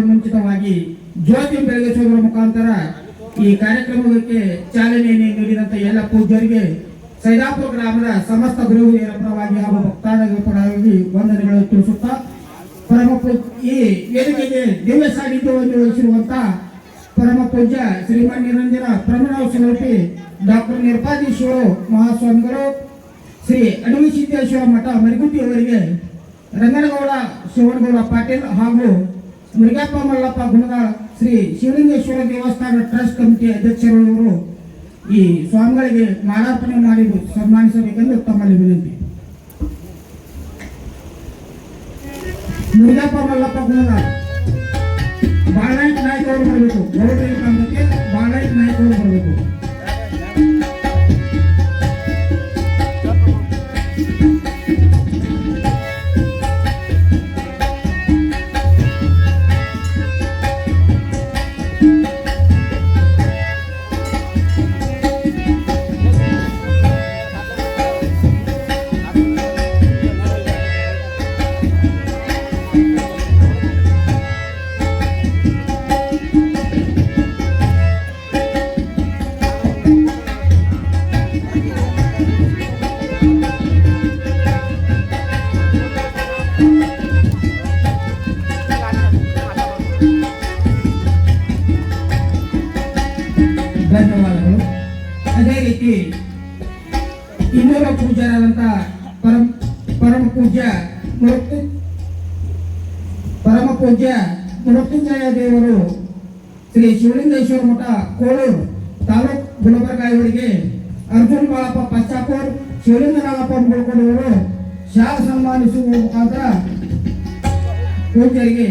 ಮುಂಚಿತವಾಗಿ ಜ್ಯೋತಿ ಬೆಳಗಿಸುವುದರ ಮುಖಾಂತರ ಈ ಕಾರ್ಯಕ್ರಮಕ್ಕೆ ಚಾಲನೆ ನೀಡಿದಂತ ಎಲ್ಲ ಪೂಜ್ಯರಿಗೆ ಸೈದಾಪುರ ಗ್ರಾಮದ ಸಮಸ್ತ ಗುರು ಹಿರಿಯರ ಪರವಾಗಿ ಹಾಗೂ ಭಕ್ತಾದಿಗಳ ಪರವಾಗಿ ವಂದನೆಗಳು ತಿಳಿಸುತ್ತಾ ಈ ವೇದಿಕೆಗೆ ದಿವ್ಯ ಸಾನ್ನಿಧ್ಯವನ್ನು ವಹಿಸಿರುವಂತಹ ಪರಮ ಪೂಜ್ಯ ಶ್ರೀಮನ್ ನಿರಂಜನ ಪ್ರಮರಾವ್ ಸ್ವರೂಪಿ ಡಾಕ್ಟರ್ ನಿರ್ಪಾದೀಶ್ವರ ಮಹಾಸ್ವಾಮಿಗಳು ಶ್ರೀ ಅಡವಿ ಸಿದ್ದೇಶ್ವರ ಮಠ ಮರಿಗುಡ್ಡಿ ಅವರಿಗೆ ರಂಗನಗೌಡ ಶಿವನಗೌಡ ಪಾಟೀಲ್ ಹಾಗೂ ಮುರುಗಪ್ಪ ಮಲ್ಲಪ್ಪ ಗುಣಗಾಳ ಶ್ರೀ ಶಿವಲಿಂಗೇಶ್ವರ ದೇವಸ್ಥಾನ ಟ್ರಸ್ಟ್ ಕಮಿಟಿ ಅಧ್ಯಕ್ಷರವರು ಈ ಸ್ವಾಮಿಗಳಿಗೆ ಮಾಲಾರ್ಪಣೆ ಮಾಡಿ ಸನ್ಮಾನಿಸಬೇಕೆಂದು ತಮ್ಮಲ್ಲಿ ವಿನಂತಿ. ಮುರುಗಪ್ಪ ಮಲ್ಲಪ್ಪ ಗುಣಗಾಳ ಬಾಳನಾಯ್ಕ ನಾಯ್ಕ ಅವರು ಬರಬೇಕು. ಗೌರವ ಕಾಂಗ್ರೆಸ್ಗೆ ಬಾಳನಾಯ್ಕ ನಾಯ್ಕ ಅವರು ಬರಬೇಕು. ಧನ್ಯವಾದಗಳು. ಅದೇ ರೀತಿ ಇನ್ನೂರ ಪೂಜ್ಯರಾದಂತ ಪರಮ ಪೂಜ್ಯ ಮೃತ್ಯುಂಜಯ ದೇವರು ಶ್ರೀ ಶಿವಲಿಂಗೇಶ್ವರ ಮಠ ಕೋಳೂರು ತಾಲೂಕು ಗುಲ್ಬರ್ಗ ಇವರಿಗೆ ಅರ್ಜುನ್ ಬಾಳಪ್ಪ ಪಚ್ಚಾಪುರ್ ಶಿವಲಿಂಗನಾಳಪ್ಪ ಮುಳ್ಕೊಂಡವರು ಶಾಲ ಸನ್ಮಾನಿಸುವ ಮುಖಾಂತರ ಪೂಜ್ಯರಿಗೆ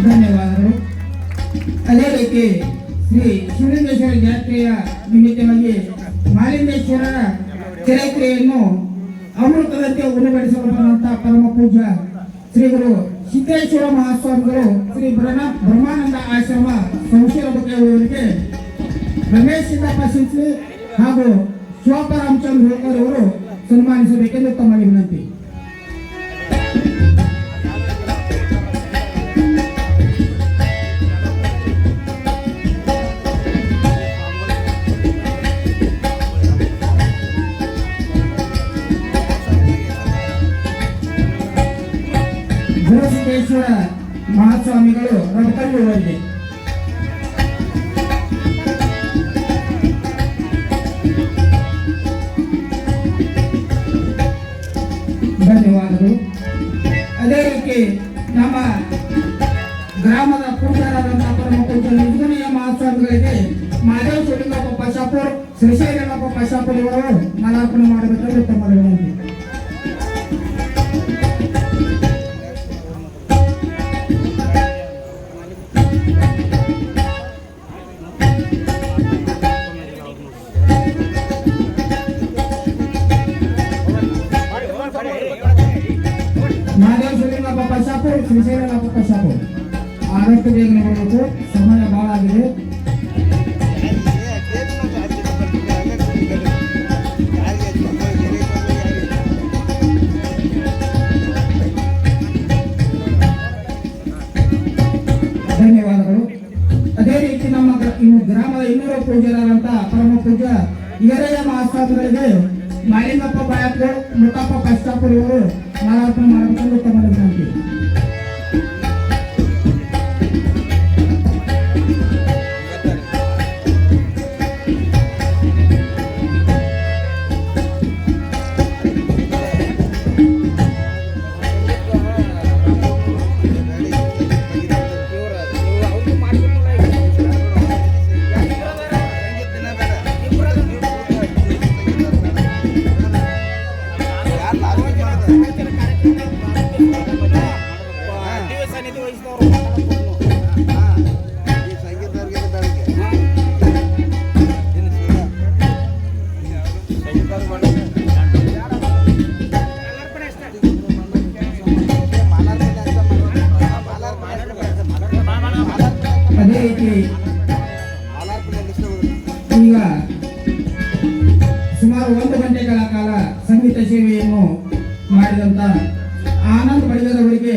ಧನ್ಯವಾದಗಳು. ಅದೇ ರೀತಿ ಶ್ರೀ ಶಿವಲಿಂಗೇಶ್ವರ ಜಾತ್ರೆಯ ನಿಮಿತ್ತವಾಗಿ ಮಾಲಿಂಗೇಶ್ವರರ ಚರಿತ್ರೆಯನ್ನು ಅಮೃತದಂತೆ ಉಣಬಡಿಸಲ್ಪಟ್ಟಂತಹ ಪರಮ ಪೂಜ್ಯ ಶ್ರೀಗಳು ಸಿದ್ದೇಶ್ವರ ಮಹಾಸ್ವಾಮಿಗಳು ಶ್ರೀ ಬ್ರಹ್ಮಾನಂದ ಆಶ್ರಮ ಸಂಶಯ ಬಗ್ಗೆ ರಮೇಶ್ ಸಿದ್ದಪ್ಪ ಸಿಂಗ್ಲಿ ಹಾಗೂ ಶಿವಪ್ಪ ರಾಮಚಂದ್ರ ಹೋಳ್ಕರ್ ಅವರು ಸನ್ಮಾನಿಸಬೇಕೆಂದು ತಮ್ಮಲ್ಲಿ ವಿನಂತಿ. ಗುರುಸಿದ್ದೇಶ್ವರ ಮಹಾಸ್ವಾಮಿಗಳು ರಬಕಲ್ಲೂರಲ್ಲಿ ಧನ್ಯವಾದಗಳು. ಅದೇ ರೀತಿ ನಮ್ಮ ಗ್ರಾಮದ ಪೂಜಾರಾದಂತಹ ಪರಮ ಪೂಜ್ಯ ನಿರ್ಗುಣೀಯ ಮಹಾಸ್ವಾಮಿಗಳಿಗೆ ಮಾದೇವ ಶಿವಲಿಂಗಪ್ಪ ಪಶಾಪುರ್ ಶ್ರೀಶೈಲಪ್ಪ ಪಶಾಪುರ್ ಇವರು ಮಾಲಾರ್ಪಣೆ ಮಾಡಬೇಕೆಂದು ತಮ್ಮಲ್ಲಿ ವಿನಂತಿ. ಮಾದೇವ ಶಿವಲಿಂಗಪ್ಪ ಪಶಾಪುರ್ ಶ್ರೀಶೈಲಪ್ಪ ಪಶಾಪುರ್ ಆದಷ್ಟು ಬೇಗನೆ ಬರಬೇಕು, ಸಮಯ ಬಹಳ ಆಗಿದೆ. ಇನ್ನೂರ ಪೂಜ್ಯರಾದಂತ ಪರಮ ಪೂಜ್ಯ ಈರಯ್ಯ ಮಹಾಸ್ವಾಮಿಗಳಿಗೆ ಮಾಲಿಂಗಪ್ಪ ಬಾಯತ್ಗಳು ಮುತ್ತಪ್ಪ ಕಷ್ಟಾಪುರ ಇವರು ಮಾಲಾರ್ಪಣೆ ಮಾಡಬೇಕೆಂದು ತಮ್ಮ ವಿನಂತಿ. ಅದೇ ರೀತಿ ಈಗ ಸುಮಾರು 1 ಗಂಟೆಗಳ ಕಾಲ ಸಂಗೀತ ಸೇವೆಯನ್ನು ಮಾಡಿದಂತ ಆನಂದ್ ಬಡಿಗೇರ್ ಅವರಿಗೆ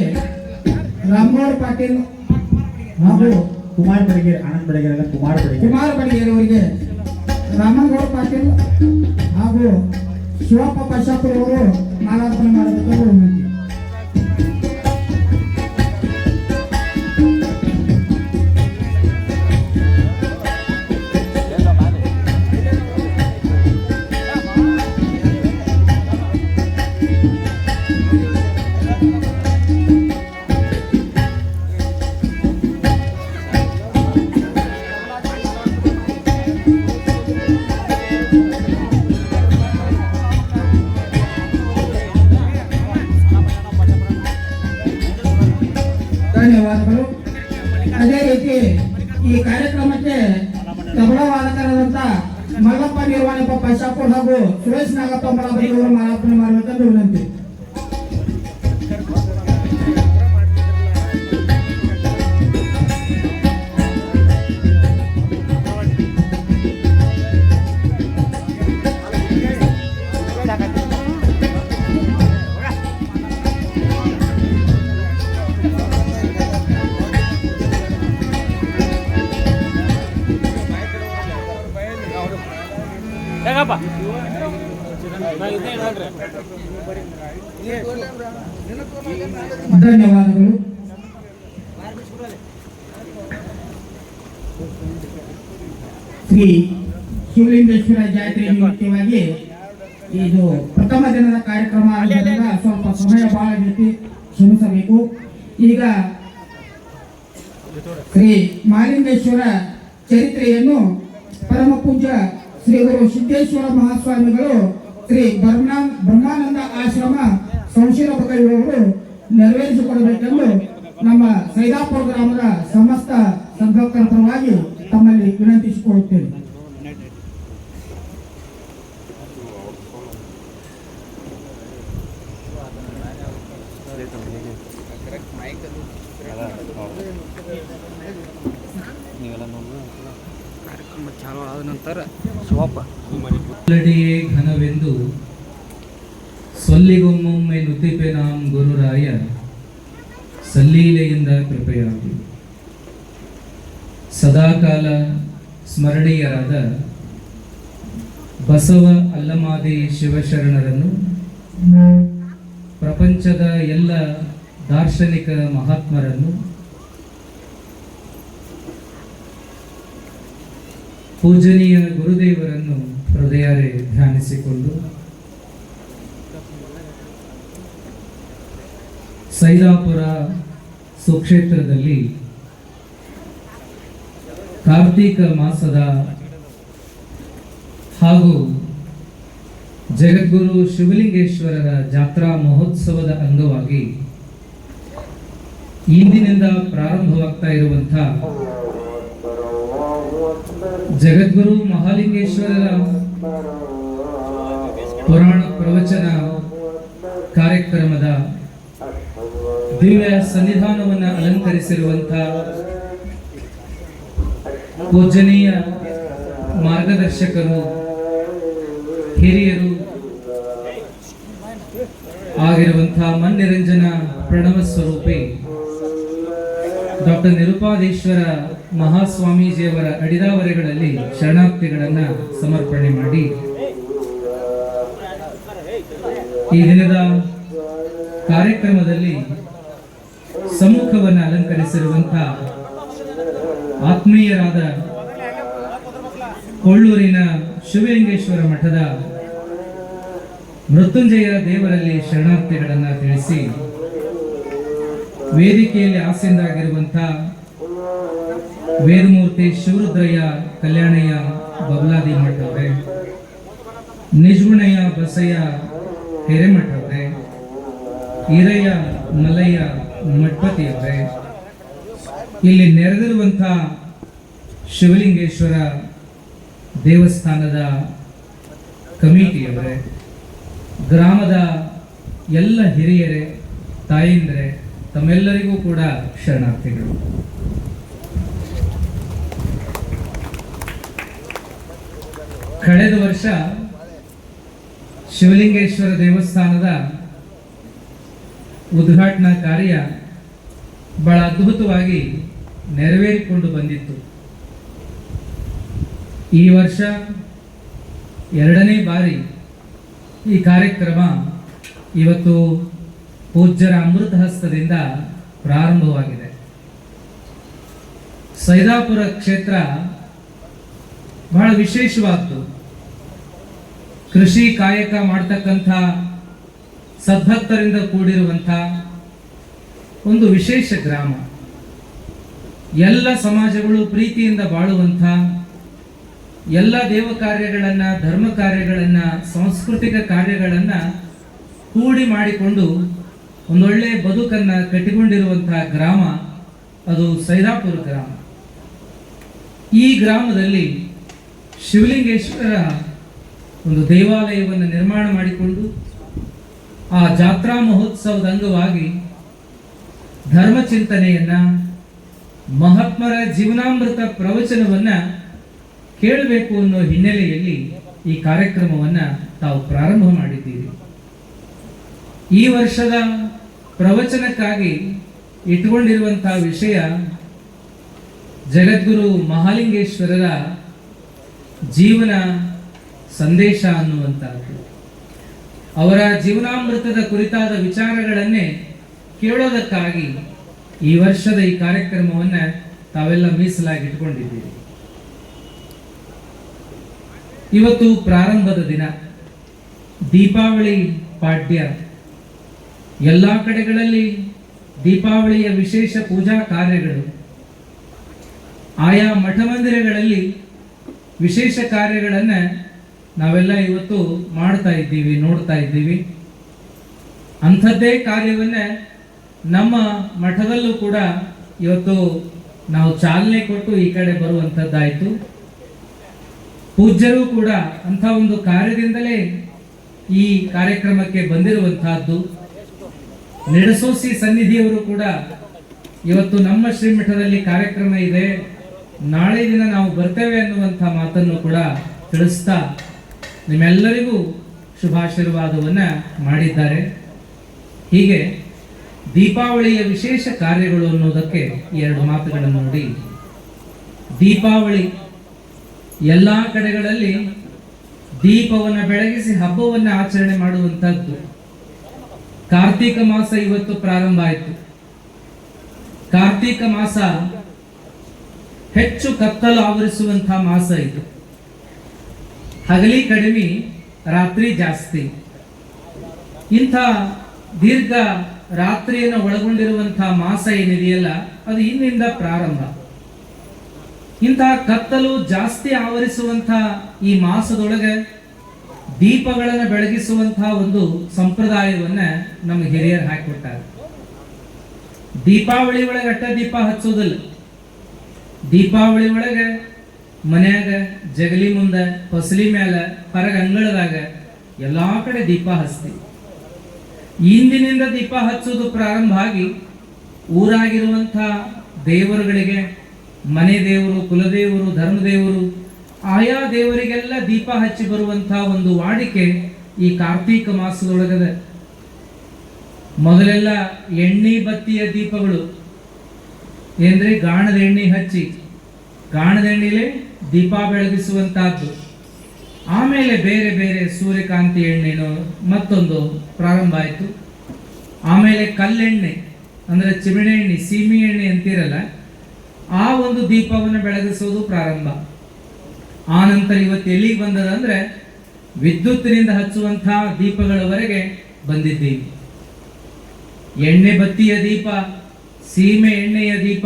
ರಾಮಗೌಡ ಪಾಟೀಲ್ ಹಾಗೂ ಕುಮಾರ್ ಬಡಿಗೇರ್, ಆನಂದ್ ಬಡಿಗೇರ್ ಅಲ್ಲ, ಕುಮಾರ್ ಬಡಿಗೇರ್ ಅವರಿಗೆ ರಾಮಗೌಡ ಪಾಟೀಲ್ ಹಾಗೂ ಶಿವಪ್ಪ ಕಶ್ಯಪುರ ಅವರು ಮಾಲಾರ್ಪಣೆ ಮಾಡಬೇಕೆಂದು ವಿನಂತಿ. ಧನ್ಯವಾದಗಳು. ಅದೇ ರೀತಿ ಈ ಕಾರ್ಯಕ್ರಮಕ್ಕೆ ತಬಲಾ ವಾದಕರಾದಂತ ಮಲ್ಲಪ್ಪ ನಿರ್ವಾಣಪ್ಪ ಕಶ್ಯಪುರ ಹಾಗೂ ಸುರೇಶ್ ನಾಗಪ್ಪ ಮಳಬರಿ ಅವರು ಮಾಲಾರ್ಪಣೆ ಮಾಡಬೇಕೆಂದು ವಿನಂತಿ. ಧನ್ಯವಾದಗಳು. ಶ್ರೀ ಶಿವಲಿಂಗೇಶ್ವರ ಜಾತ್ರೆ ನಿಮಿತ್ತವಾಗಿ ಇದು ಪ್ರಥಮ ದಿನದ ಕಾರ್ಯಕ್ರಮ ಆಗಿದ್ದರಿಂದ ಸ್ವಲ್ಪ ಸಮಯ ಬಹಳ ರೀತಿ ಶ್ರಮಿಸಬೇಕು. ಈಗ ಶ್ರೀ ಮಹಾಲಿಂಗೇಶ್ವರ ಚರಿತ್ರೆಯನ್ನು ಪರಮ ಪೂಜ್ಯ ಶ್ರೀ ಗುರು ಸಿದ್ದೇಶ್ವರ ಮಹಾಸ್ವಾಮಿಗಳು ಶ್ರೀ ಬ್ರಹ್ಮಾನಂದ ಆಶ್ರಮ ಸಂಶೀಲಕರು ನೆರವೇರಿಸಿಕೊಡಬೇಕೆಂದು ನಮ್ಮ ಸೈದಾಪುರ ಗ್ರಾಮದ ಸಮಸ್ತ ಸಂಘಕರ ಪರವಾಗಿ ತಮ್ಮಲ್ಲಿ ವಿನಂತಿಸಿಕೊಳ್ಳುತ್ತೇನೆ. ಅಲ್ಲಡಿಯೇ ಘನವೆಂದು ಸೊಲ್ಲಿಗೊಮ್ಮೊಮ್ಮೆ ನುತಿಪೆ ನಾಂ ಗುರುರಾಯ ಸಲ್ಲೀಲೆಯಿಂದ ಕೃಪೆಯಾಗಿ. ಸದಾಕಾಲ ಸ್ಮರಣೀಯರಾದ ಬಸವ ಅಲ್ಲಮಾದಿ ಶಿವಶರಣರನ್ನು, ಪ್ರಪಂಚದ ಎಲ್ಲ ದಾರ್ಶನಿಕ ಮಹಾತ್ಮರನ್ನು, ಪೂಜನೀಯ ಗುರುದೇವರನ್ನು ಹೃದಯಾರೆ ಧ್ಯಾನಿಸಿಕೊಂಡು ಸೈದಾಪುರ ಸುಕ್ಷೇತ್ರದಲ್ಲಿ ಕಾರ್ತೀಕ ಮಾಸದ ಹಾಗೂ ಜಗದ್ಗುರು ಶಿವಲಿಂಗೇಶ್ವರರ ಜಾತ್ರಾ ಮಹೋತ್ಸವದ ಅಂಗವಾಗಿ ಇಂದಿನಿಂದ ಪ್ರಾರಂಭವಾಗ್ತಾ ಇರುವಂತಹ ಜಗದ್ಗುರು ಮಹಾಲಿಂಗೇಶ್ವರರ ಪುರಾಣ ಪ್ರವಚನ ಕಾರ್ಯಕ್ರಮದ ದಿವ್ಯ ಸನ್ನಿಧಾನವನ್ನು ಅಲಂಕರಿಸಿರುವಂತಹ ಪೂಜನೀಯ ಮಾರ್ಗದರ್ಶಕರು, ಹಿರಿಯರು ಆಗಿರುವಂತಹ ಮನ್ನಿರಂಜನ ಪ್ರಣವ ಸ್ವರೂಪಿ ಡಾಕ್ಟರ್ ನಿರುಪಾದೇಶ್ವರ ಮಹಾಸ್ವಾಮೀಜಿಯವರ ಅಡಿದಾವರೆಗಳಲ್ಲಿ ಶರಣಾರ್ಥಿಗಳನ್ನ ಸಮರ್ಪಣೆ ಮಾಡಿ ಈ ದಿನದ ಕಾರ್ಯಕ್ರಮದಲ್ಲಿ ಸಮ್ಮುಖವನ್ನು ಅಲಂಕರಿಸಿರುವಂತಹ ಆತ್ಮೀಯರಾದ ಕೊಳ್ಳೂರಿನ ಶಿವಲಿಂಗೇಶ್ವರ ಮಠದ ಮೃತ್ಯುಂಜಯ ದೇವರಲ್ಲಿ ಶರಣಾರ್ಥಿಗಳನ್ನ ತಿಳಿಸಿ ವೇದಿಕೆಯಲ್ಲಿ ಆಸೀನರಾಗಿರುವಂತಹ ವೇದಮೂರ್ತಿ ಶಿವರುದ್ರಯ್ಯ ಕಲ್ಯಾಣಯ್ಯ ಬಬಲಾದಿ ಮಠ ಅವರೇ, ನಿಜಗುಣಯ್ಯ ಬಸಯ್ಯ ಹಿರೇಮಠ ಅವರೇ, ಈರಯ್ಯ ಮಲ್ಲಯ್ಯ ಮಠಪತಿ ಅವರೇ, ಇಲ್ಲಿ ನೆರೆದಿರುವಂತಹ ಶಿವಲಿಂಗೇಶ್ವರ ದೇವಸ್ಥಾನದ ಕಮಿಟಿಯವರೇ, ಗ್ರಾಮದ ಎಲ್ಲ ಹಿರಿಯರೇ, ತಾಯಂದಿರೇ, ತಮ್ಮೆಲ್ಲರಿಗೂ ಕೂಡ ಶರಣಾರ್ಥಿಗಳು. ಕಳೆದ ವರ್ಷ ಶಿವಲಿಂಗೇಶ್ವರ ದೇವಸ್ಥಾನದ ಉದ್ಘಾಟನಾ ಕಾರ್ಯ ಬಹಳ ಅದ್ಭುತವಾಗಿ ನೆರವೇರಿಕೊಂಡು ಬಂದಿತ್ತು. ಈ ವರ್ಷ ಎರಡನೇ ಬಾರಿ ಈ ಕಾರ್ಯಕ್ರಮ ಇವತ್ತು ಪೂಜ್ಯರ ಅಮೃತ ಹಸ್ತದಿಂದ ಪ್ರಾರಂಭವಾಗಿದೆ. ಸೈದಾಪುರ ಕ್ಷೇತ್ರ ಬಹಳ ವಿಶೇಷವಾದ್ದು. ಕೃಷಿ ಕಾಯಕ ಮಾಡ್ತಕ್ಕಂಥ ಸದ್ಭಕ್ತರಿಂದ ಕೂಡಿರುವಂಥ ಒಂದು ವಿಶೇಷ ಗ್ರಾಮ. ಎಲ್ಲ ಸಮಾಜಗಳು ಪ್ರೀತಿಯಿಂದ ಬಾಳುವಂಥ, ಎಲ್ಲ ದೇವ ಕಾರ್ಯಗಳನ್ನ, ಧರ್ಮ ಕಾರ್ಯಗಳನ್ನ, ಸಾಂಸ್ಕೃತಿಕ ಕಾರ್ಯಗಳನ್ನ ಕೂಡಿ ಮಾಡಿಕೊಂಡು ಒಂದೊಳ್ಳೆ ಬದುಕನ್ನ ಕಟ್ಟಿಕೊಂಡಿರುವಂತಹ ಗ್ರಾಮ ಅದು ಸೈದಾಪುರ ಗ್ರಾಮ. ಈ ಗ್ರಾಮದಲ್ಲಿ ಶಿವಲಿಂಗೇಶ್ವರ ಒಂದು ದೇವಾಲಯವನ್ನು ನಿರ್ಮಾಣ ಮಾಡಿಕೊಂಡು ಆ ಜಾತ್ರಾ ಮಹೋತ್ಸವದ ಅಂಗವಾಗಿ ಧರ್ಮ ಚಿಂತನೆಯನ್ನ, ಮಹಾತ್ಮರ ಜೀವನಾಮೃತ ಪ್ರವಚನವನ್ನ ಕೇಳಬೇಕು ಅನ್ನೋ ಹಿನ್ನೆಲೆಯಲ್ಲಿ ಈ ಕಾರ್ಯಕ್ರಮವನ್ನ ತಾವು ಪ್ರಾರಂಭ ಮಾಡಿದ್ದೀರಿ. ಈ ವರ್ಷದ ಪ್ರವಚನಕ್ಕಾಗಿ ಇಟ್ಟುಕೊಂಡಿರುವಂತಹ ವಿಷಯ ಜಗದ್ಗುರು ಮಹಾಲಿಂಗೇಶ್ವರರ ಜೀವನ ಸಂದೇಶ ಅನ್ನುವಂಥದ್ದು. ಅವರ ಜೀವನಾಮೃತದ ಕುರಿತಾದ ವಿಚಾರಗಳನ್ನೇ ಕೇಳೋದಕ್ಕಾಗಿ ಈ ವರ್ಷದ ಈ ಕಾರ್ಯಕ್ರಮವನ್ನು ತಾವೆಲ್ಲ ಮೀಸಲಾಗಿ ಇಟ್ಕೊಂಡಿದ್ದೀರಿ. ಇವತ್ತು ಪ್ರಾರಂಭದ ದಿನ, ದೀಪಾವಳಿ ಪಾಡ್ಯ. ಎಲ್ಲ ಕಡೆಗಳಲ್ಲಿ ದೀಪಾವಳಿಯ ವಿಶೇಷ ಪೂಜಾ ಕಾರ್ಯಗಳು, ಆಯಾ ಮಠ ಮಂದಿರಗಳಲ್ಲಿ ವಿಶೇಷ ಕಾರ್ಯಗಳನ್ನು ನಾವೆಲ್ಲ ಇವತ್ತು ಮಾಡ್ತಾ ಇದ್ದೀವಿ, ನೋಡ್ತಾ ಇದ್ದೀವಿ. ಅಂಥದ್ದೇ ಕಾರ್ಯವನ್ನ ನಮ್ಮ ಮಠದಲ್ಲೂ ಕೂಡ ಇವತ್ತು ನಾವು ಚಾಲನೆ ಕೊಟ್ಟು ಈ ಕಡೆ ಬರುವಂಥದ್ದಾಯಿತು. ಪೂಜ್ಯರು ಕೂಡ ಅಂಥ ಒಂದು ಕಾರ್ಯದಿಂದಲೇ ಈ ಕಾರ್ಯಕ್ರಮಕ್ಕೆ ಬಂದಿರುವಂತಹದ್ದು. ನಿಡಸೋಸಿ ಸನ್ನಿಧಿಯವರು ಕೂಡ ಇವತ್ತು ನಮ್ಮ ಶ್ರೀಮಠದಲ್ಲಿ ಕಾರ್ಯಕ್ರಮ ಇದೆ, ನಾಳೆ ದಿನ ನಾವು ಬರ್ತೇವೆ ಅನ್ನುವಂಥ ಮಾತನ್ನು ಕೂಡ ತಿಳಿಸ್ತಾ ನಿಮ್ಮೆಲ್ಲರಿಗೂ ಶುಭಾಶೀರ್ವಾದವನ್ನ ಮಾಡಿದ್ದಾರೆ. ಹೀಗೆ ದೀಪಾವಳಿಯ ವಿಶೇಷ ಕಾರ್ಯಗಳು ಅನ್ನೋದಕ್ಕೆ ಎರಡು ಮಾತುಗಳನ್ನು ನೋಡಿ. ದೀಪಾವಳಿ ಎಲ್ಲ ಕಡೆಗಳಲ್ಲಿ ದೀಪವನ್ನು ಬೆಳಗಿಸಿ ಹಬ್ಬವನ್ನು ಆಚರಣೆ ಮಾಡುವಂಥದ್ದು. ಕಾರ್ತೀಕ ಮಾಸ ಇವತ್ತು ಪ್ರಾರಂಭ ಆಯಿತು. ಕಾರ್ತೀಕ ಮಾಸ ಹೆಚ್ಚು ಕತ್ತಲು ಆವರಿಸುವಂತಹ ಮಾಸ ಇದು. ಹಗಲಿ ಕಡಿಮೆ, ರಾತ್ರಿ ಜಾಸ್ತಿ. ಇಂಥ ದೀರ್ಘ ರಾತ್ರಿಯನ್ನು ಒಳಗೊಂಡಿರುವಂತಹ ಮಾಸ ಏನಿದೆಯಲ್ಲ, ಅದು ಇಂದಿನಿಂದ ಪ್ರಾರಂಭ. ಇಂತಹ ಕತ್ತಲು ಜಾಸ್ತಿ ಆವರಿಸುವಂತಹ ಈ ಮಾಸದೊಳಗೆ ದೀಪಗಳನ್ನು ಬೆಳಗಿಸುವಂತಹ ಒಂದು ಸಂಪ್ರದಾಯವನ್ನ ನಮ್ಮ ಹಿರಿಯರು ಹಾಕಿಕೊಟ್ಟಾರೆ. ದೀಪಾವಳಿ ಒಳಗೆ ಅಟ್ಟ ದೀಪ ಹಚ್ಚೋದಿಲ್ಲ. ದೀಪಾವಳಿ ಒಳಗೆ ಮನ್ಯಾಗ, ಜಗಲಿ ಮುಂದೆ, ಫಸಲಿ ಮೇಲೆ, ಹೊರಗ ಅಂಗಳದಾಗ ಎಲ್ಲಾ ಕಡೆ ದೀಪ ಹಚ್ತೀವಿ. ಇಂದಿನಿಂದ ದೀಪ ಹಚ್ಚೋದು ಪ್ರಾರಂಭ ಆಗಿ ಊರಾಗಿರುವಂತಹ ದೇವರುಗಳಿಗೆ, ಮನೆ ದೇವರು, ಕುಲದೇವರು, ಧರ್ಮದೇವರು, ಆಯಾ ದೇವರಿಗೆಲ್ಲ ದೀಪ ಹಚ್ಚಿ ಬರುವಂತಹ ಒಂದು ವಾಡಿಕೆ ಈ ಕಾರ್ತೀಕ ಮಾಸದೊಳಗದ. ಮೊದಲೆಲ್ಲ ಎಣ್ಣೆ ಬತ್ತಿಯ ದೀಪಗಳು, ಏನ್ರಿ ಗಾಣದ ಎಣ್ಣೆ ಹಚ್ಚಿ ಗಾಣದೆಣ್ಣೆಲೆ ದೀಪ ಬೆಳಗಿಸುವಂತಹದ್ದು. ಆಮೇಲೆ ಬೇರೆ ಬೇರೆ ಸೂರ್ಯಕಾಂತಿ ಎಣ್ಣೆನೋ ಮತ್ತೊಂದು ಪ್ರಾರಂಭ ಆಯಿತು. ಆಮೇಲೆ ಕಲ್ಲೆಣ್ಣೆ ಅಂದ್ರೆ ಚಿಮಣೆ ಎಣ್ಣೆ, ಸೀಮೆ ಎಣ್ಣೆ ಅಂತಿರಲ್ಲ, ಆ ಒಂದು ದೀಪವನ್ನು ಬೆಳಗಿಸೋದು ಪ್ರಾರಂಭ. ಆ ನಂತರ ಇವತ್ತು ಎಲ್ಲಿಗೆ ಬಂದದಂದ್ರೆ ವಿದ್ಯುತ್ತಿನಿಂದ ಹಚ್ಚುವಂತಹ ದೀಪಗಳವರೆಗೆ ಬಂದಿದ್ದೀವಿ. ಎಣ್ಣೆ ಬತ್ತಿಯ ದೀಪ, ಸೀಮೆ ಎಣ್ಣೆಯ ದೀಪ,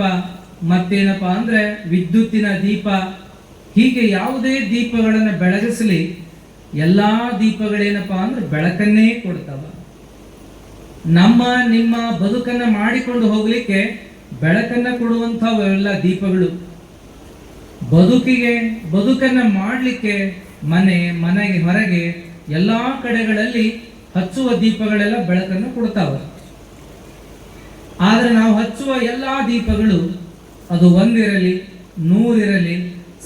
ಮತ್ತೇನಪ್ಪಾ ಅಂದ್ರೆ ವಿದ್ಯುತ್ತಿನ ದೀಪ, ಹೀಗೆ ಯಾವುದೇ ದೀಪಗಳನ್ನು ಬೆಳಗಿಸಲಿ ಎಲ್ಲಾ ದೀಪಗಳೇನಪ್ಪಾ ಅಂದ್ರೆ ಬೆಳಕನ್ನೇ ಕೊಡ್ತಾವ. ನಮ್ಮ ನಿಮ್ಮ ಬದುಕನ್ನ ಮಾಡಿಕೊಂಡು ಹೋಗ್ಲಿಕ್ಕೆ ಬೆಳಕನ್ನ ಕೊಡುವಂಥವೆಲ್ಲ ದೀಪಗಳು. ಬದುಕನ್ನ ಮಾಡಲಿಕ್ಕೆ ಮನೆಗೆ ಹೊರಗೆ ಎಲ್ಲಾ ಕಡೆಗಳಲ್ಲಿ ಹಚ್ಚುವ ದೀಪಗಳೆಲ್ಲ ಬೆಳಕನ್ನು ಕೊಡ್ತಾವ. ಆದ್ರೆ ನಾವು ಹಚ್ಚುವ ಎಲ್ಲಾ ದೀಪಗಳು ಅದು 1 ಇರಲಿ, 100 ಇರಲಿ,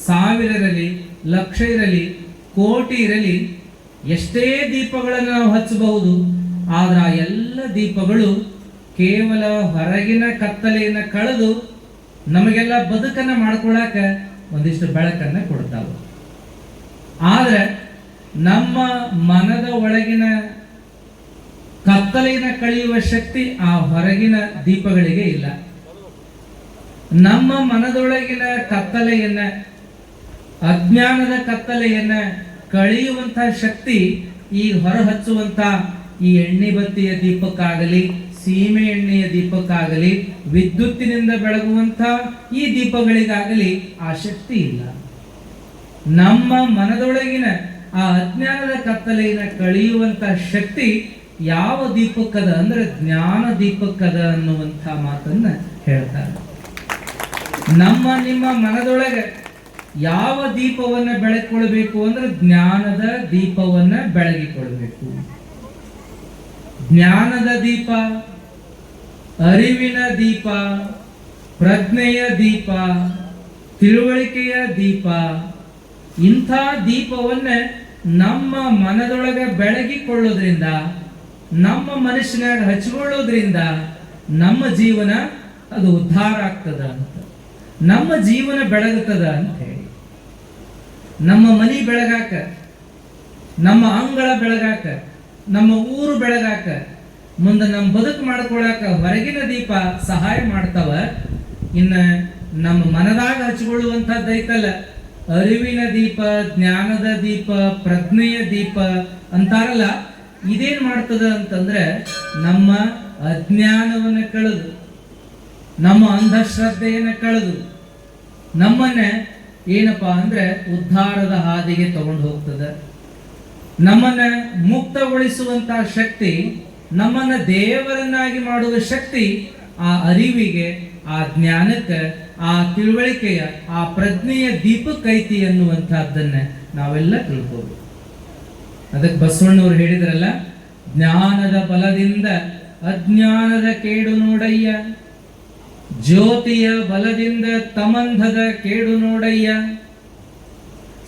1000 ಇರಲಿ, ಲಕ್ಷ ಇರಲಿ, ಕೋಟಿ ಇರಲಿ, ಎಷ್ಟೇ ದೀಪಗಳನ್ನು ನಾವು ಹಚ್ಚಬಹುದು. ಆದ್ರೆ ಆ ಎಲ್ಲ ದೀಪಗಳು ಕೇವಲ ಹೊರಗಿನ ಕತ್ತಲೆಯನ್ನ ಕಳೆದು ನಮಗೆಲ್ಲ ಬದುಕನ್ನ ಮಾಡ್ಕೊಳಕ ಒಂದಿಷ್ಟು ಬೆಳಕನ್ನ ಕೊಡ್ತಾವ. ಆದ್ರೆ ನಮ್ಮ ಮನದ ಒಳಗಿನ ಕತ್ತಲೆಯನ್ನ ಕಳೆಯುವ ಶಕ್ತಿ ಆ ಹೊರಗಿನ ದೀಪಗಳಿಗೆ ಇಲ್ಲ. ನಮ್ಮ ಮನದೊಳಗಿನ ಕತ್ತಲೆಯನ್ನ, ಅಜ್ಞಾನದ ಕತ್ತಲೆಯನ್ನ ಕಳೆಯುವಂತಹ ಶಕ್ತಿ ಈ ಹೊರ ಹಚ್ಚುವಂತ ಈ ಎಣ್ಣೆ ಬತ್ತಿಯ ದೀಪಕ್ಕಾಗಲಿ, ಸೀಮೆ ಎಣ್ಣೆಯ ದೀಪಕ್ಕಾಗಲಿ, ವಿದ್ಯುತ್ತಿನಿಂದ ಬೆಳಗುವಂತ ಈ ದೀಪಗಳಿಗಾಗಲಿ ಆ ಶಕ್ತಿ ಇಲ್ಲ. ನಮ್ಮ ಮನದೊಳಗಿನ ಆ ಅಜ್ಞಾನದ ಕತ್ತಲೆಯನ್ನು ಕಳೆಯುವಂತ ಶಕ್ತಿ ಯಾವ ದೀಪಕ್ಕದ ಅಂದ್ರೆ ಜ್ಞಾನ ದೀಪಕ್ಕದ ಅನ್ನುವಂಥ ಮಾತನ್ನ ಹೇಳ್ತಾರೆ. ನಮ್ಮ ನಿಮ್ಮ ಮನದೊಳಗೆ ಯಾವ ದೀಪವನ್ನ ಬೆಳಗಿಕೊಳ್ಬೇಕು ಅಂದ್ರೆ ಜ್ಞಾನದ ದೀಪವನ್ನ ಬೆಳಗಿಕೊಳ್ಬೇಕು. ಜ್ಞಾನದ ದೀಪ, ಅರಿವಿನ ದೀಪ, ಪ್ರಜ್ಞೆಯ ದೀಪ, ತಿಳುವಳಿಕೆಯ ದೀಪ, ಇಂಥ ದೀಪವನ್ನ ನಮ್ಮ ಮನದೊಳಗೆ ಬೆಳಗಿಕೊಳ್ಳೋದ್ರಿಂದ, ನಮ್ಮ ಮನಸ್ಸಿನಾಗ ಹಚ್ಕೊಳ್ಳೋದ್ರಿಂದ ನಮ್ಮ ಜೀವನ ಅದು ಉದ್ಧಾರ ಆಗ್ತದ ಅಂತ, ನಮ್ಮ ಜೀವನ ಬೆಳಗುತ್ತದ ಅಂತ ಹೇಳಿ. ನಮ್ಮ ಮನಿ ಬೆಳಗಾಕ, ನಮ್ಮ ಅಂಗಳ ಬೆಳಗಾಕ, ನಮ್ಮ ಊರು ಬೆಳಗಾಕ, ಮುಂದೆ ನಮ್ಮ ಬದುಕು ಮಾಡ್ಕೊಳಕ ಹೊರಗಿನ ದೀಪ ಸಹಾಯ ಮಾಡ್ತಾವ. ಇನ್ನ ನಮ್ಮ ಮನದಾಗ ಹಚ್ಕೊಳ್ಳುವಂಥದ್ದೈತಲ್ಲ, ಅರಿವಿನ ದೀಪ, ಜ್ಞಾನದ ದೀಪ, ಪ್ರಜ್ಞೆಯ ದೀಪ ಅಂತಾರಲ್ಲ, ಇದೇನ್ ಮಾಡ್ತದ ಅಂತಂದ್ರೆ ನಮ್ಮ ಅಜ್ಞಾನವನ್ನ ಕಳೆದು, ನಮ್ಮ ಅಂಧಶ್ರದ್ಧೆಯನ್ನ ಕಳೆದು ನಮ್ಮನ್ನ ಏನಪ್ಪಾ ಅಂದ್ರೆ ಉದ್ಧಾರದ ಹಾದಿಗೆ ತಗೊಂಡು ಹೋಗ್ತದೆ. ನಮ್ಮನ್ನ ಮುಕ್ತಗೊಳಿಸುವಂತಹ ಶಕ್ತಿ, ನಮ್ಮನ್ನ ದೇವರನ್ನಾಗಿ ಮಾಡುವ ಶಕ್ತಿ ಆ ಅರಿವಿಗೆ, ಆ ಜ್ಞಾನಕ್ಕೆ, ಆ ತಿಳುವಳಿಕೆಯ, ಆ ಪ್ರಜ್ಞೆಯ ದೀಪಕ್ಕೈತಿ ಅನ್ನುವಂಥದ್ದನ್ನ ನಾವೆಲ್ಲ ತಿಳ್ಕೋಬೇಕು. ಅದಕ್ಕೆ ಬಸವಣ್ಣವ್ರು ಹೇಳಿದ್ರಲ್ಲ, ಜ್ಞಾನದ ಬಲದಿಂದ ಅಜ್ಞಾನದ ಕೇಡು ನೋಡಯ್ಯ, ಜ್ಯೋತಿಯ ಬಲದಿಂದ ತಮಂಧದ ಕೇಡು ನೋಡಯ್ಯ,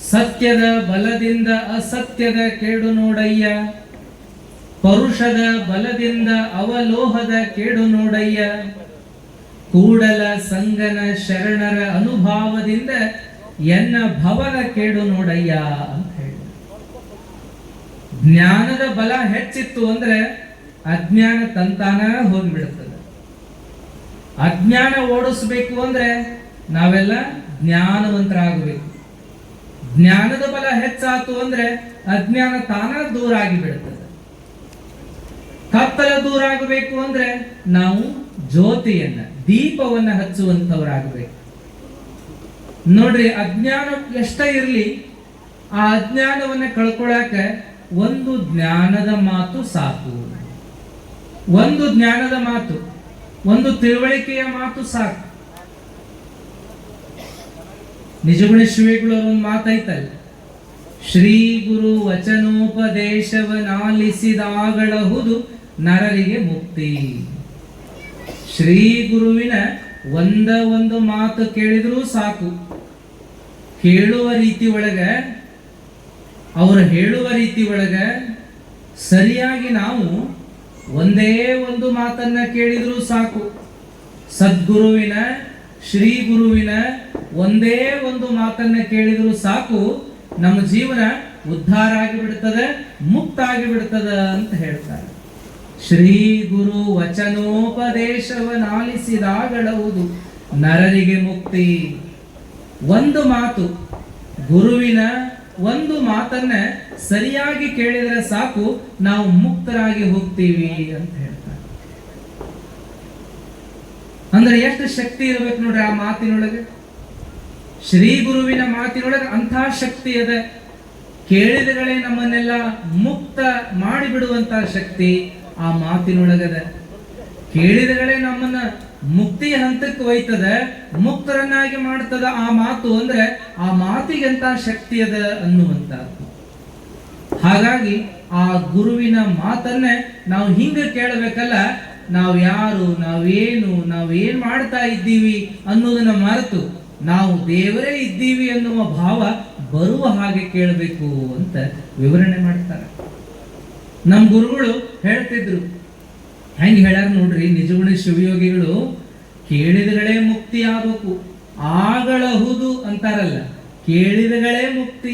ಸತ್ಯದ ಬಲದಿಂದ ಅಸತ್ಯದ ಕೇಡು ನೋಡಯ್ಯ, ಪರುಷದ ಬಲದಿಂದ ಅವಲೋಹದ ಕೇಡು ನೋಡಯ್ಯ, ಕೂಡಲ ಸಂಗನ ಶರಣರ ಅನುಭಾವದಿಂದ ಎನ್ನ ಭವದ ಕೇಡು ನೋಡಯ್ಯ ಅಂತ ಹೇಳಿ. ಜ್ಞಾನದ ಬಲ ಹೆಚ್ಚಿತ್ತು ಅಂದ್ರೆ ಅಜ್ಞಾನ ತಂತಾನ ಹೋಗ್ಬಿಡುತ್ತದೆ. ಅಜ್ಞಾನ ಓಡಿಸ್ಬೇಕು ಅಂದ್ರೆ ನಾವೆಲ್ಲ ಜ್ಞಾನವಂತರಾಗಬೇಕು. ಜ್ಞಾನದ ಬಲ ಹೆಚ್ಚಾತು ಅಂದ್ರೆ ಅಜ್ಞಾನ ತಾನ ದೂರ ಆಗಿ ಬಿಡುತ್ತದೆ. ಕತ್ತಲ ದೂರ ಆಗಬೇಕು ಅಂದ್ರೆ ನಾವು ಜ್ಯೋತಿಯನ್ನ, ದೀಪವನ್ನ ಹಚ್ಚುವಂತವರಾಗಬೇಕು. ನೋಡ್ರಿ, ಅಜ್ಞಾನ ಎಷ್ಟ ಇರ್ಲಿ, ಆ ಅಜ್ಞಾನವನ್ನ ಕಳ್ಕೊಳಕ ಒಂದು ಜ್ಞಾನದ ಮಾತು ಸಾಕು. ಒಂದು ಜ್ಞಾನದ ಮಾತು, ಒಂದು ತಿಳುವಳಿಕೆಯ ಮಾತು ಸಾಕು. ನಿಜಗುಣ ಶ್ರೀಗಳು ಒಂದು ಮಾತೈತಲ್ಲ, ಶ್ರೀ ಗುರು ವಚನೋಪದೇಶವನಾಲಿಸಿದಾಗಳಹುದು ನರರಿಗೆ ಮುಕ್ತಿ. ಶ್ರೀ ಗುರುವಿನ ಒಂದು ಮಾತು ಕೇಳಿದ್ರೂ ಸಾಕು. ಕೇಳುವ ರೀತಿ ಒಳಗ, ಅವರು ಹೇಳುವ ರೀತಿ ಒಳಗ ಸರಿಯಾಗಿ ನಾವು ಒಂದೇ ಒಂದು ಮಾತನ್ನ ಕೇಳಿದ್ರೂ ಸಾಕು. ಸದ್ಗುರುವಿನ ಶ್ರೀ ಗುರುವಿನ ಒಂದೇ ಒಂದು ಮಾತನ್ನ ಕೇಳಿದ್ರು ಸಾಕು, ನಮ್ಮ ಜೀವನ ಉದ್ಧಾರ ಆಗಿಬಿಡ್ತದೆ, ಮುಕ್ತ ಆಗಿಬಿಡ್ತದ ಅಂತ ಹೇಳ್ತಾರೆ. ಶ್ರೀ ಗುರು ವಚನೋಪದೇಶವನಾಲಿಸಿದಾಗಳವುದು ನರರಿಗೆ ಮುಕ್ತಿ. ಒಂದು ಮಾತು, ಗುರುವಿನ ಒಂದು ಮಾತನ್ನ ಸರಿಯಾಗಿ ಕೇಳಿದ್ರೆ ಸಾಕು, ನಾವು ಮುಕ್ತರಾಗಿ ಹೋಗ್ತೀವಿ ಅಂತ ಹೇಳ್ತಾರೆ. ಅಂದ್ರೆ ಎಷ್ಟು ಶಕ್ತಿ ಇರಬೇಕು ನೋಡ್ರಿ ಆ ಮಾತಿನೊಳಗೆ. ಶ್ರೀ ಗುರುವಿನ ಮಾತಿನೊಳಗೆ ಅಂಥ ಶಕ್ತಿ ಅದ. ಕೇಳಿದಗಳೇ ನಮ್ಮನ್ನೆಲ್ಲ ಮುಕ್ತ ಮಾಡಿಬಿಡುವಂತ ಶಕ್ತಿ ಆ ಮಾತಿನೊಳಗದ. ಕೇಳಿದಗಳೇ ನಮ್ಮನ್ನ ಮುಕ್ತಿಯ ಹಂತಕ್ಕೆ ಒಯ್ತದ, ಮುಕ್ತರನ್ನಾಗಿ ಮಾಡ್ತದ ಆ ಮಾತು. ಅಂದ್ರೆ ಆ ಮಾತಿಗೆಂತ ಶಕ್ತಿ ಅದ ಅನ್ನುವಂತಹದ್ದು. ಹಾಗಾಗಿ ಆ ಗುರುವಿನ ಮಾತನ್ನೇ ನಾವು ಹಿಂಗ ಕೇಳಬೇಕಲ್ಲ. ನಾವು ಯಾರು, ನಾವೇನ್ ಮಾಡ್ತಾ ಇದ್ದೀವಿ ಅನ್ನೋದನ್ನ ಮರೆತು ನಾವು ದೇವರೇ ಇದ್ದೀವಿ ಅನ್ನುವ ಭಾವ ಬರುವ ಹಾಗೆ ಕೇಳಬೇಕು ಅಂತ ವಿವರಣೆ ಮಾಡ್ತಾರೆ. ನಮ್ಮ ಗುರುಗಳು ಹೇಳ್ತಿದ್ರು, ಹೆಂಗ್ ಹೇಳ್ಯಾರ ನೋಡ್ರಿ, ನಿಜಗುಣ ಶಿವಯೋಗಿಗಳು. ಕೇಳಿದಗಳೇ ಮುಕ್ತಿ ಆಗಬೇಕು, ಆಗಳಹುದು ಅಂತಾರಲ್ಲ, ಕೇಳಿದಗಳೇ ಮುಕ್ತಿ.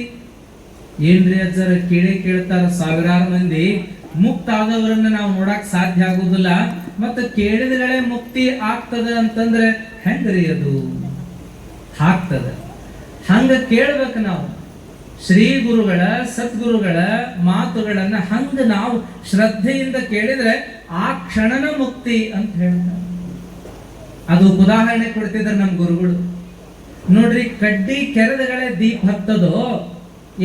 ಏನ್ರಿ ಅಜ್ಜರ, ಕೇಳ್ತಾರ ಸಾವಿರಾರು ಮಂದಿ, ಮುಕ್ತ ಆದವರನ್ನ ನಾವು ನೋಡಕ್ ಸಾಧ್ಯ ಆಗುದಿಲ್ಲ, ಮತ್ತೆ ಕೇಳಿದಗಳೇ ಮುಕ್ತಿ ಆಗ್ತದ ಅಂತಂದ್ರೆ ಹೆಂಗ್ರಿ ಅದು? ಆಗ್ತದ. ಹಂಗ ಕೇಳ್ಬೇಕು ನಾವು. ಶ್ರೀ ಗುರುಗಳ ಸದ್ಗುರುಗಳ ಮಾತುಗಳನ್ನ ಹಂಗ ನಾವು ಶ್ರದ್ಧೆಯಿಂದ ಕೇಳಿದ್ರೆ ಆ ಕ್ಷಣನ ಮುಕ್ತಿ ಅಂತ ಹೇಳ್ತಾರೆ. ಅದು ಉದಾಹರಣೆ ಕೊಡ್ತಿದ್ದಾರೆ ನಮ್ಮ ಗುರುಗಳು. ನೋಡ್ರಿ, ಕಡ್ಡಿ ಕೆರೆದಗಳೇ ದೀಪ ಹತ್ತದೋ?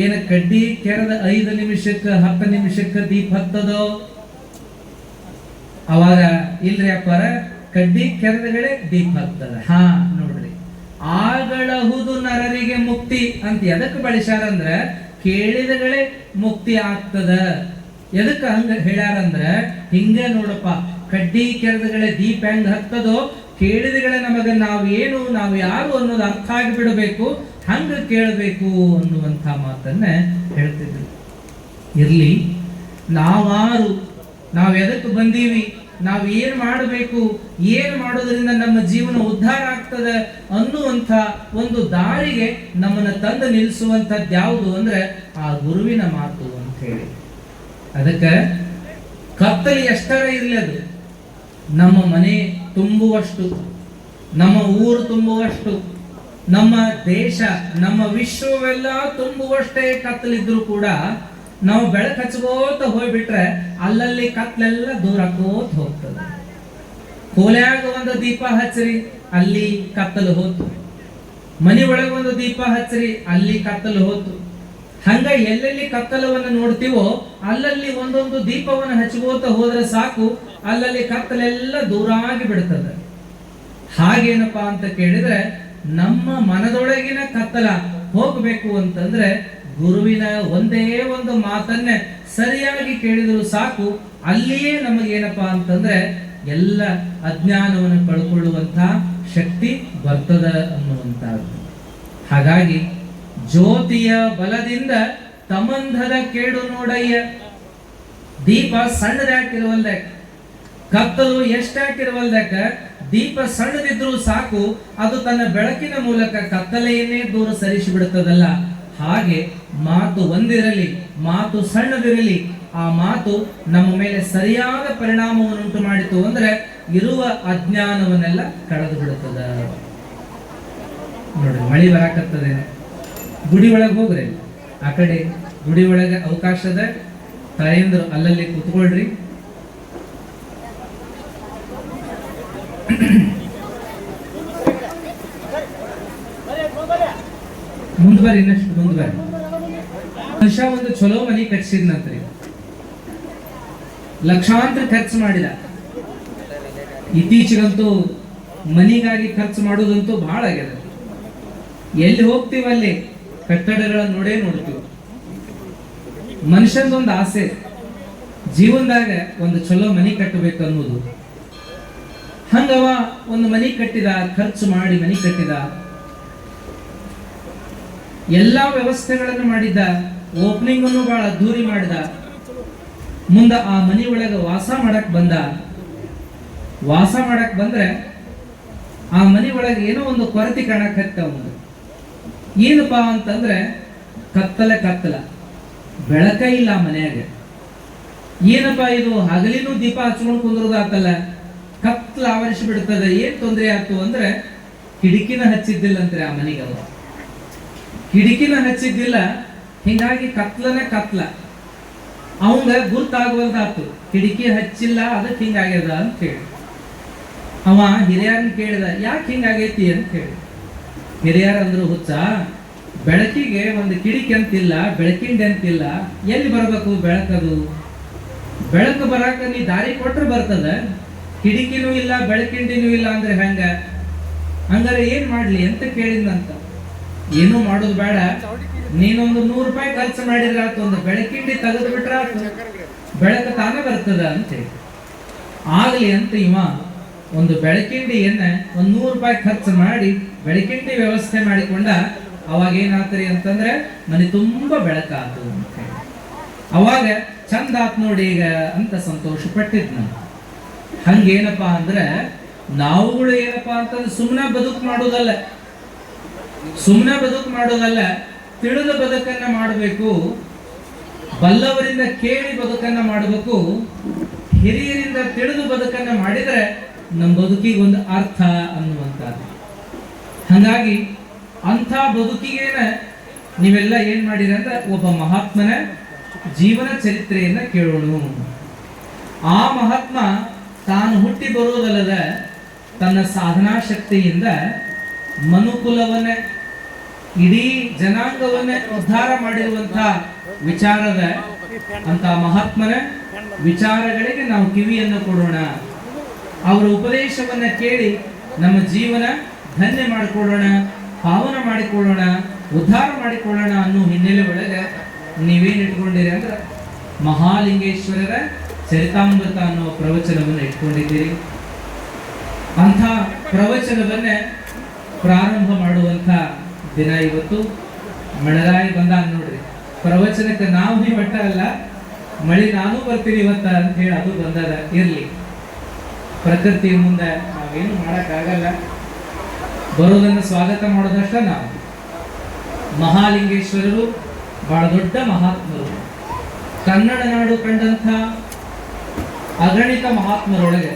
ಏನ ಕಡ್ಡಿ ಕೆರೆದ 5 ನಿಮಿಷಕ್ಕೆ 10 ನಿಮಿಷಕ್ಕೆ ದೀಪ ಹತ್ತದೋ? ಅವಾಗ ಇಲ್ರಿ ಅಪ್ಪಾರ, ಕಡ್ಡಿ ಕೆರೆದಗಳೇ ದೀಪ ಹತ್ತದ. ಹಾ ನೋಡ್ರಿ, ಆಗಳಹುದು ನರರಿಗೆ ಮುಕ್ತಿ ಅಂತ ಎದಕ್ಕೆ ಬಳಸ್ಯಾರಂದ್ರ ಕೇಳಿದಗಳೇ ಮುಕ್ತಿ ಆಗ್ತದ. ಎದಕ್ಕ ಹಂಗ ಹೇಳ್ಯಾರಂದ್ರ, ಹಿಂಗ ನೋಡಪ್ಪ, ಕಡ್ಡಿ ಕೆರೆದಗಳೇ ದೀಪ ಹೆಂಗ್ ಹತ್ತದೋ, ಕೇಳಿದಗಳೇ ನಮಗ ನಾವು ಯಾರು ಅನ್ನೋದು ಅರ್ಥ ಆಗಿಬಿಡಬೇಕು, ಹಂಗ ಕೇಳಬೇಕು ಅನ್ನುವಂಥ ಮಾತನ್ನ ಹೇಳ್ತಿದ್ರು. ಇರ್ಲಿ, ನಾವಾರು, ನಾವ್ ಎದಕ್ಕೆ ಬಂದೀವಿ, ನಾವ್ ಏನ್ ಮಾಡಬೇಕು, ಏನ್ ಮಾಡೋದ್ರಿಂದ ನಮ್ಮ ಜೀವನ ಉದ್ಧಾರ ಆಗ್ತದೆ ಅನ್ನುವಂಥ ಒಂದು ದಾರಿಗೆ ನಮ್ಮನ್ನ ತಂದು ನಿಲ್ಲಿಸುವಂಥದ್ದು ಯಾವುದು ಅಂದ್ರೆ ಆ ಗುರುವಿನ ಮಾತು ಅಂತ ಹೇಳಿ. ಅದಕ್ಕೆ ಕತ್ತಲು ಎಷ್ಟರ ಇರ್ಲಿ, ಅದು ನಮ್ಮ ಮನೆ ತುಂಬುವಷ್ಟು, ನಮ್ಮ ಊರು ತುಂಬುವಷ್ಟು, ನಮ್ಮ ದೇಶ, ನಮ್ಮ ವಿಶ್ವವೆಲ್ಲ ತುಂಬುವಷ್ಟೇ ಕತ್ತಲಿದ್ರು ಕೂಡ ನಾವು ಬೆಳಕು ಹಚ್ಕೋತ ಹೋಗ್ಬಿಟ್ರೆ ಅಲ್ಲಲ್ಲಿ ಕತ್ಲೆಲ್ಲ ದೂರ ಆಕೋತ ಹೋಗ್ತದೆ. ಕೋಲ್ಯಾಗ ಒಂದು ದೀಪ ಹಚ್ಚ್ರಿ, ಅಲ್ಲಿ ಕತ್ತಲು ಹೋತು. ಮನಿ ಒಳಗೆ ಒಂದು ದೀಪ ಹಚ್ಚ್ರಿ, ಅಲ್ಲಿ ಕತ್ತಲು ಹೋತು. ಹಂಗ ಎಲ್ಲೆಲ್ಲಿ ಕತ್ತಲವನ್ನು ನೋಡ್ತೀವೋ ಅಲ್ಲಲ್ಲಿ ಒಂದೊಂದು ದೀಪವನ್ನು ಹಚ್ಕೋತ ಹೋದ್ರೆ ಸಾಕು, ಅಲ್ಲಲ್ಲಿ ಕತ್ತಲೆಲ್ಲ ದೂರ ಆಗಿ ಬಿಡ್ತದೆ. ಹಾಗೇನಪ್ಪಾ ಅಂತ ಕೇಳಿದ್ರೆ, ನಮ್ಮ ಮನದೊಳಗಿನ ಕತ್ತಲ ಹೋಗ್ಬೇಕು ಅಂತಂದ್ರೆ ಗುರುವಿನ ಒಂದೇ ಒಂದು ಮಾತನ್ನೇ ಸರಿಯಾಗಿ ಕೇಳಿದ್ರು ಸಾಕು, ಅಲ್ಲಿಯೇ ನಮಗೇನಪ್ಪಾ ಅಂತಂದ್ರೆ ಎಲ್ಲ ಅಜ್ಞಾನವನ್ನು ಕಳ್ಕೊಳ್ಳುವಂತ ಶಕ್ತಿ ಬರ್ತದ ಅನ್ನುವಂತಹದ್ದು. ಹಾಗಾಗಿ ಜ್ಯೋತಿಯ ಬಲದಿಂದ ತಮಂಧದ ಕೇಡು ನೋಡಯ್ಯ. ದೀಪ ಸಣ್ಣದಾಕಿರುವಲ್ದಕ್ಕ, ಕತ್ತಲು ಎಷ್ಟಾಕಿರುವಲ್ದಕ್ಕ, ದೀಪ ಸಣ್ಣದಿದ್ರು ಸಾಕು, ಅದು ತನ್ನ ಬೆಳಕಿನ ಮೂಲಕ ಕತ್ತಲೆಯನ್ನೇ ದೂರ ಸರಿಸಿ ಬಿಡುತ್ತದಲ್ಲ. ಹಾಗೆ ಮಾತು ಒಂದಿರಲಿ, ಮಾತು ಸಣ್ಣದಿರಲಿ, ಆ ಮಾತು ನಮ್ಮ ಮೇಲೆ ಸರಿಯಾದ ಪರಿಣಾಮವನ್ನುಂಟು ಮಾಡಿತು ಅಂದ್ರೆ ಇರುವ ಅಜ್ಞಾನವನ್ನೆಲ್ಲ ಕಳೆದು ಬಿಡುತ್ತದೆ. ನೋಡಿ, ಮಳಿ ಬರಾಕತ್ತದೆ, ಗುಡಿ ಒಳಗೆ ಹೋಗ್ರಿ, ಆ ಕಡೆ ಗುಡಿ ಒಳಗೆ ಅವಕಾಶದ ತಾಯಂದ್ರು ಅಲ್ಲಲ್ಲಿ ಕೂತ್ಕೊಳ್ರಿ. ಮುಂದ್ಬರಿ, ಇನ್ನಷ್ಟು ಮುಂದ್ಬರಿ. ಮನುಷ್ಯ ಒಂದು ಚಲೋ ಮನಿ ಕಟ್ಸಿದ್ನಂತ್ರಿ, ಲಕ್ಷಾಂತರ ಖರ್ಚು ಮಾಡಿದ. ಇತ್ತೀಚೆಗಂತೂ ಮನಿಗಾಗಿ ಖರ್ಚು ಮಾಡೋದಂತೂ ಬಹಳ ಆಗ್ಯದ. ಎಲ್ಲಿ ಹೋಗ್ತೀವಿ ಅಲ್ಲಿ ಕಟ್ಟಡಗಳನ್ನ ನೋಡ್ತೀವಿ. ಮನುಷ್ಯಂದೊಂದು ಆಸೆ, ಜೀವನದಾಗ ಒಂದು ಚಲೋ ಮನಿ ಕಟ್ಟಬೇಕು ಅನ್ನೋದು. ಹಂಗವ ಒಂದು ಮನಿ ಕಟ್ಟಿದ, ಖರ್ಚು ಮಾಡಿ ಮನಿ ಕಟ್ಟಿದ, ಎಲ್ಲಾ ವ್ಯವಸ್ಥೆಗಳನ್ನು ಮಾಡಿದ್ದ, ಓಪನಿಂಗ್ ಅನ್ನು ಬಹಳ ಅದ್ದೂರಿ ಮಾಡಿದ. ಮುಂದ ಆ ಮನಿ ಒಳಗ ವಾಸ ಮಾಡಕ್ ಬಂದ್ರೆ ಆ ಮನೆ ಒಳಗೆ ಏನೋ ಒಂದು ಕೊರತೆ ಕಾಣಕತ್ತ ಅವನು. ಏನಪ್ಪಾ ಅಂತಂದ್ರೆ ಕತ್ತಲ ಬೆಳಕ ಇಲ್ಲ ಮನೆಯಾಗ. ಏನಪ್ಪಾ ಇದು, ಹಗಲಿನೂ ದೀಪ ಹಚ್ಕೊಂಡು ಕುಂದ್ರದಾತಲ್ಲ, ಕತ್ತಲ ಆವರಿಸಿ ಬಿಡ್ತದೆ. ಏನ್ ತೊಂದರೆ ಆಯ್ತು ಅಂದ್ರೆ ಕಿಟಕಿನ ಹಚ್ಚಿದ್ದಿಲ್ಲ ಅಂತಾರೆ ಆ ಮನೆಗೆ. ಅವರು ಕಿಟಕಿನ ಹಚ್ಚಿದ್ದಿಲ್ಲ, ಹಿಂಗಾಗಿ ಕತ್ಲ ಅವಂಗ ಗುರ್ತಾಗುವಂತಾತು, ಕಿಟಕಿ ಹಚ್ಚಿಲ್ಲ ಅದಕ್ಕೆ ಹಿಂಗಾಗ್ಯದ ಅಂತ ಹೇಳಿ. ಅವ ಹಿರಿಯರನ್ನ ಕೇಳಿದ, ಯಾಕೆ ಹಿಂಗಾಗೈತಿ ಅಂತ ಹೇಳಿ. ಹಿರಿಯರ ಅಂದ್ರು, ಹುಚ್ಚ, ಬೆಳಕಿಗೆ ಒಂದು ಕಿಟಕಿ ಅಂತಿಲ್ಲ, ಬೆಳಕಿಂಡಿ ಅಂತಿಲ್ಲ, ಎಲ್ಲಿ ಬರ್ಬೇಕು ಬೆಳಕದು? ಬೆಳಕು ಬರಾಕ ನೀ ದಾರಿ ಕೊಟ್ರೆ ಬರ್ತದ, ಕಿಟಕಿನೂ ಇಲ್ಲ ಬೆಳಕಿಂಡಿನೂ ಇಲ್ಲ ಅಂದ್ರೆ ಹೆಂಗ? ಹಂಗಾರೆ ಏನ್ ಮಾಡ್ಲಿ ಅಂತ ಕೇಳಿದ್ನಂತ. ಏನು ಮಾಡೋದು ಬೇಡ, ನೀನೊಂದು 100 ರೂಪಾಯಿ ಖರ್ಚು ಮಾಡಿದ್ರ ಆತು, ಒಂದು ಬೆಳಕಿಂಡಿ ತೆಗೆದು ಬಿಟ್ರ ಆತು, ಬೆಳಕು ತಾನೇ ಬರ್ತದ ಅಂತೇಳಿ. ಆಗ್ಲಿ ಅಂತ ಇವ ಒಂದು ಬೆಳಕಿಂಡಿಯನ್ನ 100 ರೂಪಾಯಿ ಖರ್ಚು ಮಾಡಿ ಬೆಳಕಿಂಡಿ ವ್ಯವಸ್ಥೆ ಮಾಡಿಕೊಂಡ. ಅವಾಗ ಏನಾತ್ರಿ ಅಂತಂದ್ರೆ ಮನೆ ತುಂಬಾ ಬೆಳಕಾತು ಅಂತ ಹೇಳಿ. ಅವಾಗ ಚಂದ ಆತ್ ನೋಡಿ ಈಗ ಅಂತ ಸಂತೋಷ ಪಟ್ಟಿದ್ನ. ಹಂಗೇನಪ್ಪಾ ಅಂದ್ರೆ ನಾವುಗಳು ಏನಪ್ಪಾ ಅಂತಂದ್ರೆ ಸುಮ್ಮನೆ ಬದುಕು ಮಾಡೋದಲ್ಲ, ತಿಳಿದ ಬದುಕನ್ನ ಮಾಡಬೇಕು, ಬಲ್ಲವರಿಂದ ಕೇಳಿ ಬದುಕನ್ನ ಮಾಡಬೇಕು, ಹಿರಿಯರಿಂದ ತಿಳಿದು ಬದುಕನ್ನ ಮಾಡಿದ್ರೆ ನಮ್ಮ ಬದುಕಿಗೆ ಒಂದು ಅರ್ಥ ಅನ್ನುವಂಥದ್ದು. ಹಾಗಾಗಿ ಅಂಥ ಬದುಕಿಗೇನ ನೀವೆಲ್ಲ ಏನ್ ಮಾಡಿರಿ ಅಂದ್ರೆ ಒಬ್ಬ ಮಹಾತ್ಮನ ಜೀವನ ಚರಿತ್ರೆಯನ್ನ ಕೇಳೋಣ. ಆ ಮಹಾತ್ಮ ತಾನು ಹುಟ್ಟಿ ಬರುವುದಲ್ಲದ ತನ್ನ ಸಾಧನಾ ಶಕ್ತಿಯಿಂದ ಮನುಕುಲವನ್ನ, ಇಡೀ ಜನಾಂಗವನ್ನ ಉದ್ಧಾರ ಮಾಡಿರುವಂತ ವಿಚಾರದ ಅಂತ ಮಹಾತ್ಮನ ವಿಚಾರಗಳಿಗೆ ನಾವು ಕಿವಿಯನ್ನು ಕೊಡೋಣ. ಅವರ ಉಪದೇಶವನ್ನ ಕೇಳಿ ನಮ್ಮ ಜೀವನ ಧನ್ಯ ಮಾಡಿಕೊಳ್ಳೋಣ, ಪಾವನ ಮಾಡಿಕೊಳ್ಳೋಣ, ಉದ್ಧಾರ ಮಾಡಿಕೊಳ್ಳೋಣ ಅನ್ನೋ ಹಿನ್ನೆಲೆ ಒಳಗೆ ನೀವೇನ್ ಇಟ್ಕೊಂಡಿರಿ ಅಂದ್ರೆ ಮಹಾಲಿಂಗೇಶ್ವರರ ಚರಿತಾಮೃತ ಅನ್ನೋ ಪ್ರವಚನವನ್ನು ಇಟ್ಕೊಂಡಿದ್ದೀರಿ. ಅಂಥ ಪ್ರವಚನವನ್ನ ಪ್ರಾರಂಭ ಮಾಡುವಂತ ದಿನ ಇವತ್ತು. ಮಳೆರಾಯಿ ಬಂದ ನೋಡ್ರಿ, ಪ್ರವಚನಕ್ಕೆ ನಾವು ಮಟ್ಟ ಅಲ್ಲ, ಮಳಿ ನಾನು ಬರ್ತೀನಿ ಇವತ್ತ ಅಂತ ಹೇಳಿ ಅದು ಬಂದದ. ಇರ್ಲಿ, ಪ್ರಕೃತಿಯ ಮುಂದೆ ನಾವೇನು ಮಾಡಕ್ಕಾಗಲ್ಲ, ಬರೋದನ್ನು ಸ್ವಾಗತ ಮಾಡೋದಷ್ಟ ನಾವು. ಮಹಾಲಿಂಗೇಶ್ವರರು ಬಹಳ ದೊಡ್ಡ ಮಹಾತ್ಮರು. ಕನ್ನಡ ನಾಡು ಕಂಡಂಥ ಅಗಣಿತ ಮಹಾತ್ಮರೊಳಗೆ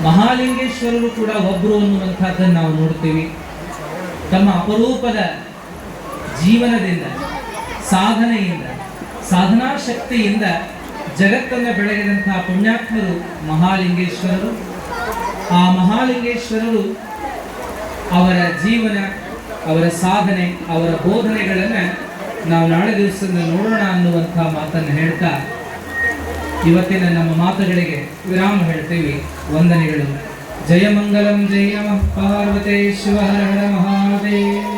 ಮಹಾಲಿಂಗೇಶ್ವರರು ಕೂಡ ಒಬ್ರು ಅನ್ನುವಂಥದ್ದನ್ನು ನಾವು ನೋಡ್ತೀವಿ. ತಮ್ಮ ಅಪರೂಪದ ಜೀವನದಿಂದ, ಸಾಧನೆಯಿಂದ, ಸಾಧನಾ ಶಕ್ತಿಯಿಂದ ಜಗತ್ತನ್ನು ಬೆಳಗಿದಂತಹ ಪುಣ್ಯಾತ್ಮರು ಮಹಾಲಿಂಗೇಶ್ವರರು. ಆ ಮಹಾಲಿಂಗೇಶ್ವರರು ಅವರ ಜೀವನ, ಅವರ ಸಾಧನೆ, ಅವರ ಬೋಧನೆಗಳನ್ನು ನಾವು ನಾಳೆ ದಿವಸದಿಂದ ನೋಡೋಣ ಅನ್ನುವಂಥ ಮಾತನ್ನು ಹೇಳ್ತಾ ಇವತ್ತಿನ ನಮ್ಮ ಮಾತುಗಳಿಗೆ ವಿರಾಮ ಹೇಳ್ತೀವಿ. ವಂದನೆಗಳು. ಜಯ ಮಂಗಲಂ, ಜಯ ಪಾರ್ವತೇಶ್ವರ ಹರ ಮಹಾದೇವ.